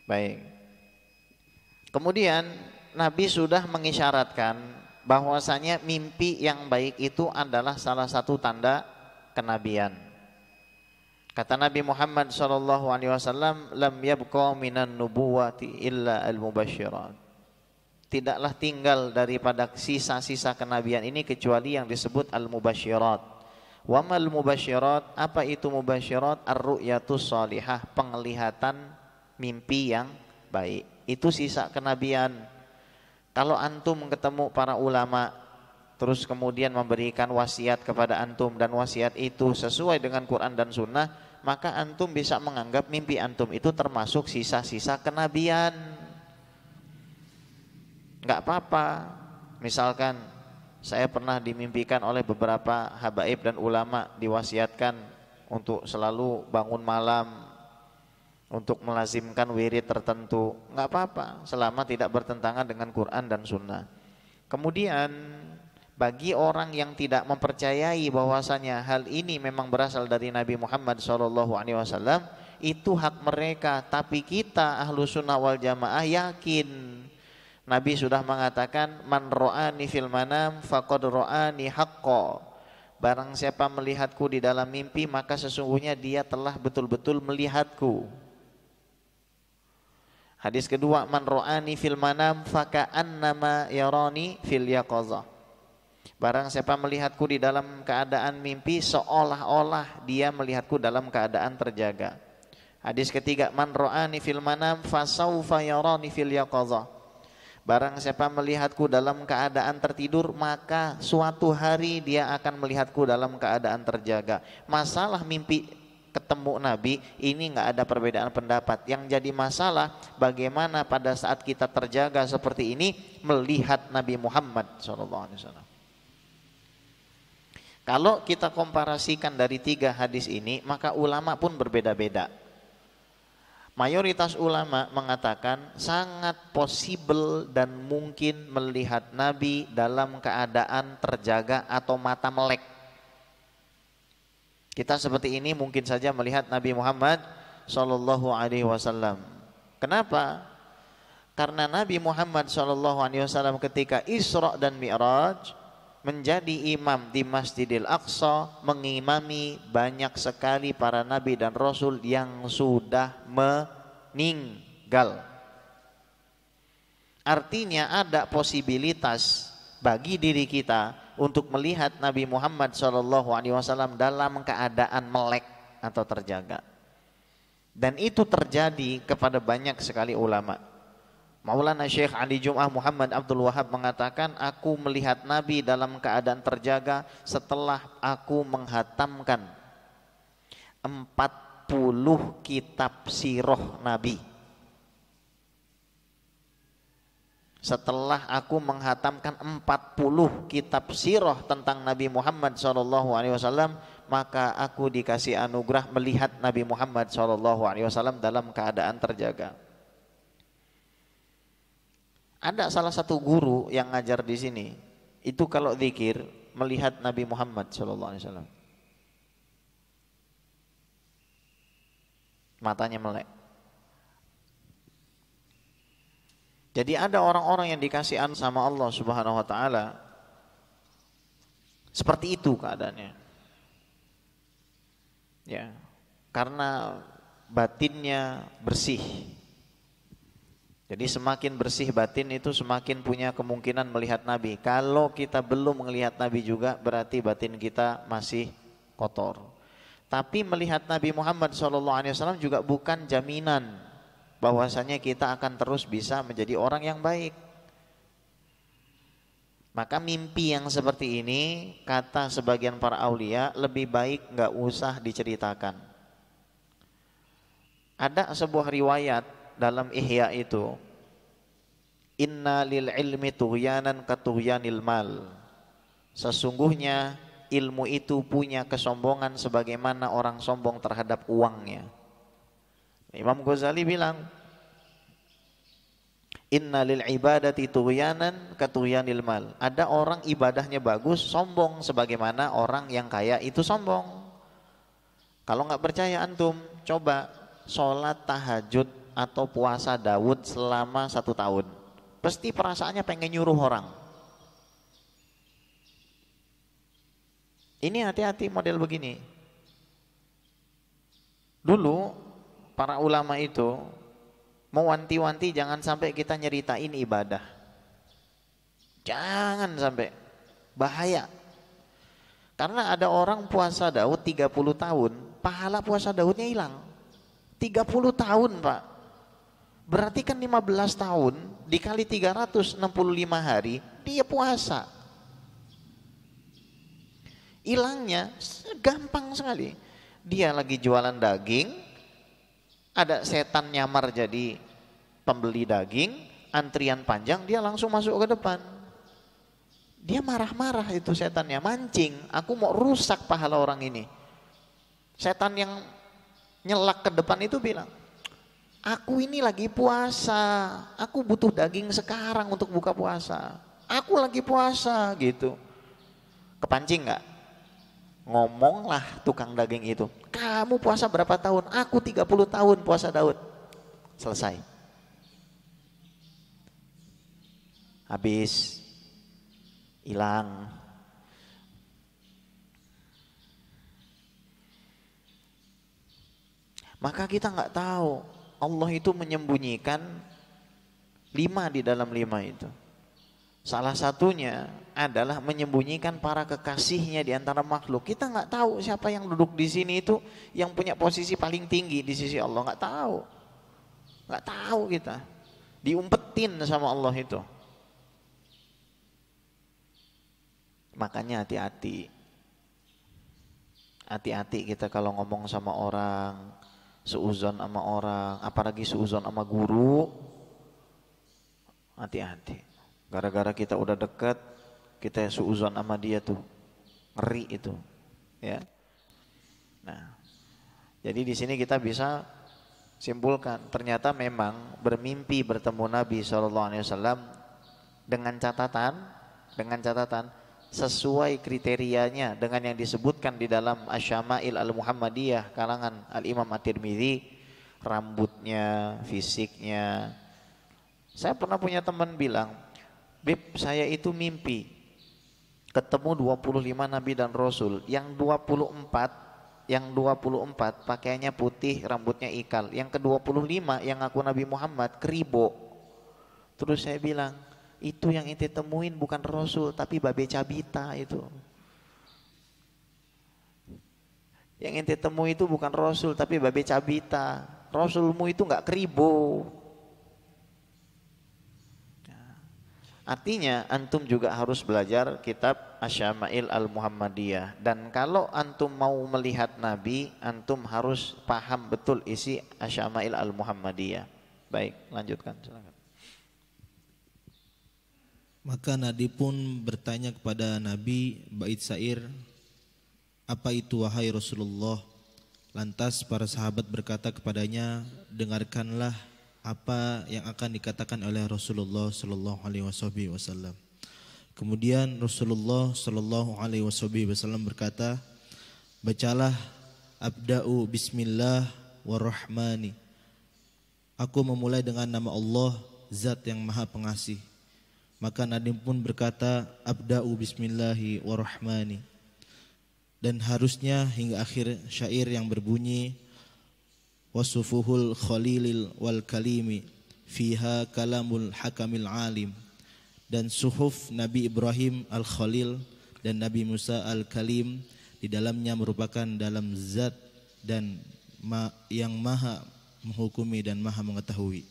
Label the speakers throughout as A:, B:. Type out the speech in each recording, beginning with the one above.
A: Baik. Kemudian Nabi sudah mengisyaratkan bahwasanya mimpi yang baik itu adalah salah satu tanda kenabian. Kata Nabi Muhammad SAW, lam yabqa minan nubuwati illa al-mubasyirat. Tidaklah tinggal daripada sisa-sisa kenabian ini kecuali yang disebut al-mubasyirat. Wa mal mubasyirat, apa itu mubasyirat? Ar-ru'yatus salihah, penglihatan mimpi yang baik. Itu sisa kenabian. Kalau antum ketemu para ulama terus kemudian memberikan wasiat kepada antum dan wasiat itu sesuai dengan Quran dan Sunnah, maka antum bisa menganggap mimpi antum itu termasuk sisa-sisa kenabian. Enggak apa-apa. Misalkan saya pernah dimimpikan oleh beberapa habaib dan ulama, diwasiatkan untuk selalu bangun malam, untuk melazimkan wirid tertentu. Enggak apa-apa selama tidak bertentangan dengan Quran dan Sunnah. Kemudian bagi orang yang tidak mempercayai bahwasanya hal ini memang berasal dari Nabi Muhammad SAW, itu hak mereka. Tapi kita ahlu sunnah wal jamaah yakin Nabi sudah mengatakan, man ro'ani fil manam faqad ro'ani haqqo. Barang siapa melihatku di dalam mimpi, maka sesungguhnya dia telah betul-betul melihatku. Hadis kedua, man ro'ani fil manam faka'annama yarani fil yaqazah. Barang siapa melihatku di dalam keadaan mimpi, seolah-olah dia melihatku dalam keadaan terjaga. Hadis ketiga, man ro'ani fil manam fasawfa yarani fil yaqazah. Barang siapa melihatku dalam keadaan tertidur, maka suatu hari dia akan melihatku dalam keadaan terjaga. Masalah mimpi ketemu Nabi ini nggak ada perbedaan pendapat. Yang jadi masalah bagaimana pada saat kita terjaga seperti ini melihat Nabi Muhammad SAW. Kalau kita komparasikan dari 3 hadis ini, maka ulama pun berbeda-beda. Mayoritas ulama mengatakan sangat possible dan mungkin melihat Nabi dalam keadaan terjaga atau mata melek. Kita seperti ini mungkin saja melihat Nabi Muhammad SAW. Kenapa? Karena Nabi Muhammad SAW ketika Isra dan Mi'raj menjadi imam di Masjidil Aqsa, mengimami banyak sekali para nabi dan rasul yang sudah meninggal. Artinya ada posibilitas bagi diri kita untuk melihat Nabi Muhammad SAW dalam keadaan melek atau terjaga. Dan itu terjadi kepada banyak sekali ulama. Maulana Syekh Ali Jum'ah Muhammad Abdul Wahab mengatakan, aku melihat Nabi dalam keadaan terjaga setelah aku menghatamkan 40 kitab sirah Nabi. Setelah aku menghatamkan 40 kitab sirah tentang Nabi Muhammad SAW, maka aku dikasih anugerah melihat Nabi Muhammad SAW dalam keadaan terjaga. Ada salah satu guru yang ngajar di sini, itu kalau zikir melihat Nabi Muhammad SAW, matanya melek. Jadi ada orang-orang yang dikasih sama Allah Subhanahu Wa Taala seperti itu keadaannya, ya, karena batinnya bersih. Jadi semakin bersih batin itu semakin punya kemungkinan melihat Nabi. Kalau kita belum melihat Nabi juga berarti batin kita masih kotor. Tapi melihat Nabi Muhammad SAW juga bukan jaminan bahwasanya kita akan terus bisa menjadi orang yang baik. Maka mimpi yang seperti ini, kata sebagian para aulia, lebih baik nggak usah diceritakan. Ada sebuah riwayat dalam Ihya itu, inna lil ilmi tughyanan katughyanil mal. Sesungguhnya ilmu itu punya kesombongan sebagaimana orang sombong terhadap uangnya. Imam Ghazali bilang, inna lil ibadati tughyanan katughyanil mal. Ada orang ibadahnya bagus, sombong sebagaimana orang yang kaya itu sombong. Kalau nggak percaya antum, coba sholat tahajud atau puasa Daud selama 1 tahun. Pasti perasaannya pengen nyuruh orang. Ini hati-hati model begini. Dulu para ulama itu mewanti-wanti jangan sampai kita nyeritain ibadah. Jangan sampai, bahaya. Karena ada orang puasa Daud 30 tahun, pahala puasa Daudnya hilang. 30 tahun Pak. Berarti kan 15 tahun dikali 365 hari dia puasa. Hilangnya gampang sekali. Dia lagi jualan daging, ada setan nyamar jadi pembeli daging, antrian panjang, dia langsung masuk ke depan. Dia marah-marah itu setannya, mancing, aku mau rusak pahala orang ini. Setan yang nyelak ke depan itu bilang, aku ini lagi puasa, aku butuh daging sekarang untuk buka puasa. Aku lagi puasa gitu. Kepancing nggak? Ngomonglah tukang daging itu, kamu puasa berapa tahun? Aku 30 tahun puasa Daud. Selesai. Habis. Hilang. Maka kita nggak tahu, Allah itu menyembunyikan 5 di dalam 5 itu. Salah satunya adalah menyembunyikan para kekasihnya di antara makhluk. Kita nggak tahu siapa yang duduk di sini itu yang punya posisi paling tinggi di sisi Allah, nggak tahu. Nggak tahu kita. Diumpetin sama Allah itu. Makanya hati-hati. Hati-hati kita kalau ngomong sama orang, seuzon sama orang, apalagi seuzon sama guru. Hati-hati. Gara-gara kita udah dekat, kita suuzon sama dia tuh, ngeri itu, ya. Nah, jadi di sini kita bisa simpulkan, ternyata memang bermimpi bertemu Nabi SAW dengan catatan sesuai kriterianya dengan yang disebutkan di dalam Asy-Syama'il Al-Muhammadiyah kalangan Al-Imam At-Tirmidzi, rambutnya, fisiknya. Saya pernah punya teman bilang, Bib, saya itu mimpi ketemu 25 Nabi dan Rasul. Yang 24 pakaiannya putih, rambutnya ikal. Yang ke-25 yang aku Nabi Muhammad keribo. Terus saya bilang, itu yang ente temuin bukan Rasul tapi babe cabita itu. Yang ente temui itu bukan Rasul tapi babe cabita. Rasulmu itu enggak keribo. Artinya antum juga harus belajar kitab Asy-Syama'il Al-Muhammadiyah. Dan kalau antum mau melihat Nabi, antum harus paham betul isi Asy-Syama'il Al-Muhammadiyah. Baik, lanjutkan silakan.
B: Maka Nadi pun bertanya kepada Nabi bait syair, apa itu wahai Rasulullah? Lantas para sahabat berkata kepadanya, dengarkanlah apa yang akan dikatakan oleh Rasulullah sallallahu alaihi wasallam. Kemudian Rasulullah sallallahu alaihi wasallam berkata, bacalah abda'u bismillah warrahmani. Aku memulai dengan nama Allah, Zat yang Maha Pengasih. Maka Nadim pun berkata, abda'u bismillahi warrahmani. Dan harusnya hingga akhir syair yang berbunyi, wasufuhul khalilil wal kalimi fiha kalamul hakamil alim. Dan suhuf Nabi Ibrahim al-Khalil dan Nabi Musa al-Kalim di dalamnya merupakan dalam zat dan yang maha menghukumi dan maha mengetahui.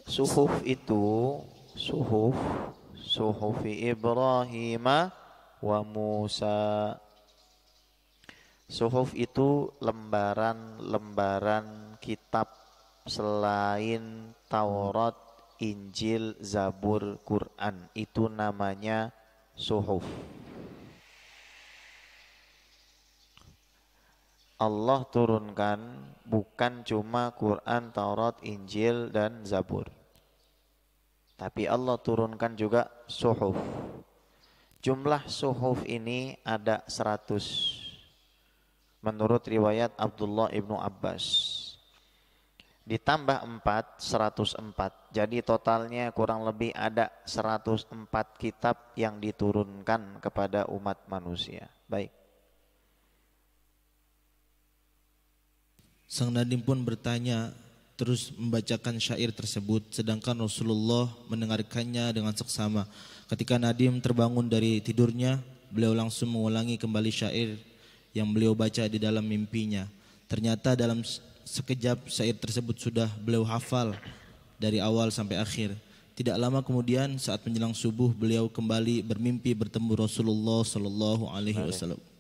A: Suhuf itu suhufi Ibrahim wa Musa. Suhuf itu lembaran-lembaran kitab selain Taurat, Injil, Zabur, Quran. Itu namanya suhuf. Allah turunkan bukan cuma Quran, Taurat, Injil, dan Zabur. Tapi Allah turunkan juga suhuf. Jumlah suhuf ini ada 100. Menurut riwayat Abdullah ibnu Abbas. ditambah 4, 104. Jadi totalnya kurang lebih ada 104 kitab yang diturunkan kepada umat manusia. Baik.
B: Sang Nadim pun bertanya, terus membacakan syair tersebut, sedangkan Rasulullah mendengarkannya dengan seksama. Ketika Nadim terbangun dari tidurnya, beliau langsung mengulangi kembali syair yang beliau baca di dalam mimpinya. Ternyata dalam sekejap syair tersebut sudah beliau hafal dari awal sampai akhir. Tidak lama kemudian saat menjelang subuh beliau kembali bermimpi bertemu Rasulullah sallallahu alaihi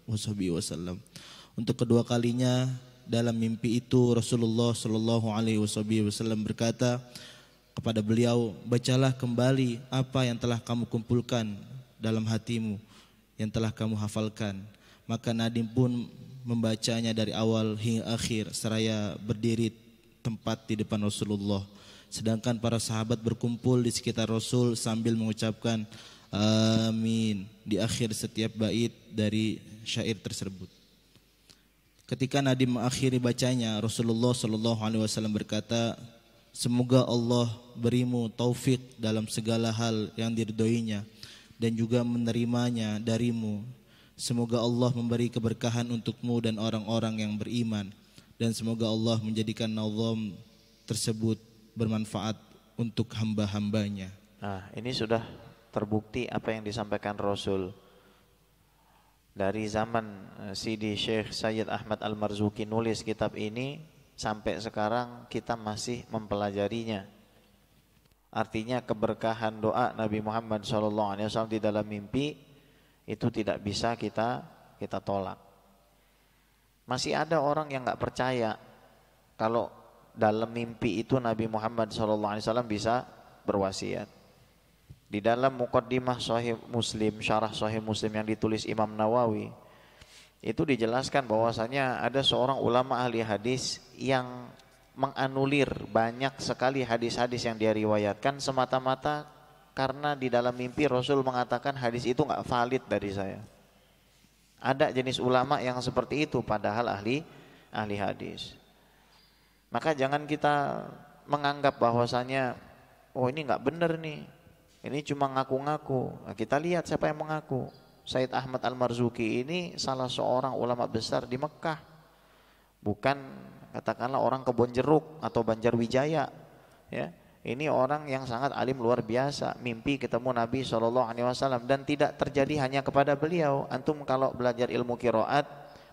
B: wasallam. Untuk kedua kalinya dalam mimpi itu Rasulullah sallallahu alaihi wasallam berkata kepada beliau, bacalah kembali apa yang telah kamu kumpulkan dalam hatimu, yang telah kamu hafalkan. Maka Nadim pun membacanya dari awal hingga akhir seraya berdiri tempat di depan Rasulullah. Sedangkan para sahabat berkumpul di sekitar Rasul sambil mengucapkan amin di akhir setiap bait dari syair tersebut. Ketika Nadim mengakhiri bacanya, Rasulullah SAW berkata, semoga Allah berimu taufik dalam segala hal yang diridhoinya dan juga menerimanya darimu. Semoga Allah memberi keberkahan untukmu dan orang-orang yang beriman, dan semoga Allah menjadikan nazam tersebut bermanfaat untuk hamba-hambanya.
A: Nah, ini sudah terbukti apa yang disampaikan Rasul. Dari zaman Sidi Syekh Sayyid Ahmad Al-Marzuki nulis kitab ini sampai sekarang kita masih mempelajarinya. Artinya keberkahan doa Nabi Muhammad SAW di dalam mimpi itu tidak bisa kita tolak. Masih ada orang yang nggak percaya kalau dalam mimpi itu Nabi Muhammad SAW bisa berwasiat. Di dalam muqaddimah Sahih Muslim, syarah Sahih Muslim yang ditulis Imam Nawawi, itu dijelaskan bahwasanya ada seorang ulama ahli hadis yang menganulir banyak sekali hadis-hadis yang dia riwayatkan semata-mata karena di dalam mimpi Rasul mengatakan hadis itu nggak valid dari saya. Ada jenis ulama yang seperti itu padahal ahli hadis. Maka jangan kita menganggap bahwasanya oh ini nggak benar nih. Ini cuma ngaku-ngaku. Nah, kita lihat siapa yang mengaku. Sayyid Ahmad Al-Marzuki ini salah seorang ulama besar di Mekah. Bukan katakanlah orang Kebon Jeruk atau Banjarwijaya. Ya, ini orang yang sangat alim luar biasa. Mimpi ketemu Nabi SAW dan tidak terjadi hanya kepada beliau. Antum kalau belajar ilmu qiraat,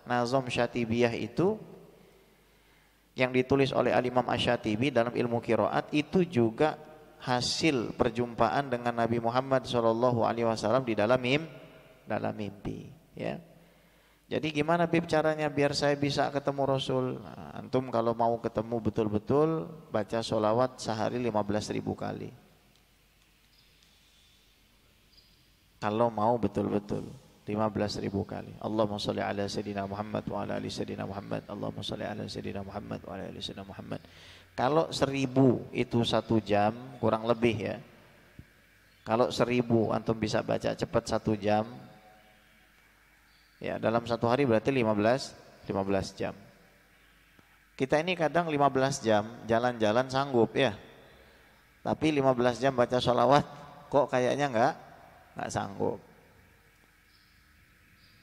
A: Nazam Syatibiyah itu yang ditulis oleh Al-Imam Asy-Syatibi dalam ilmu qiraat itu juga hasil perjumpaan dengan Nabi Muhammad SAW di dalam mimpi, ya. Jadi gimana Bib caranya biar saya bisa ketemu Rasul? Nah, antum kalau mau ketemu betul-betul baca sholawat sehari 15.000 kali. Kalau mau betul-betul 15.000 kali. Allahumma sholli ala sayyidina Muhammad wa ala ali sayyidina Muhammad. Allahumma sholli ala sayyidina Muhammad wa ala ali sayyidina Muhammad. Kalau 1000 itu 1 jam kurang lebih ya. Kalau 1000 antum bisa baca cepat 1 jam. Ya, dalam 1 hari berarti 15 jam. Kita ini kadang 15 jam jalan-jalan sanggup ya. Tapi 15 jam baca sholawat kok kayaknya enggak sanggup.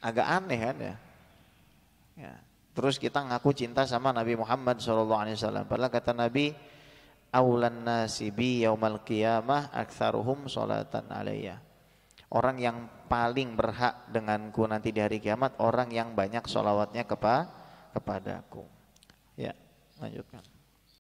A: Agak aneh kan ya. Ya. Terus kita ngaku cinta sama Nabi Muhammad SAW. Padahal kata Nabi, aulan nasi bi yaumal qiyamah aktsaruhum sholatan alayya. Orang yang paling berhak denganku nanti di hari kiamat orang yang banyak sholawatnya kepadaku. Ya, lanjutkan.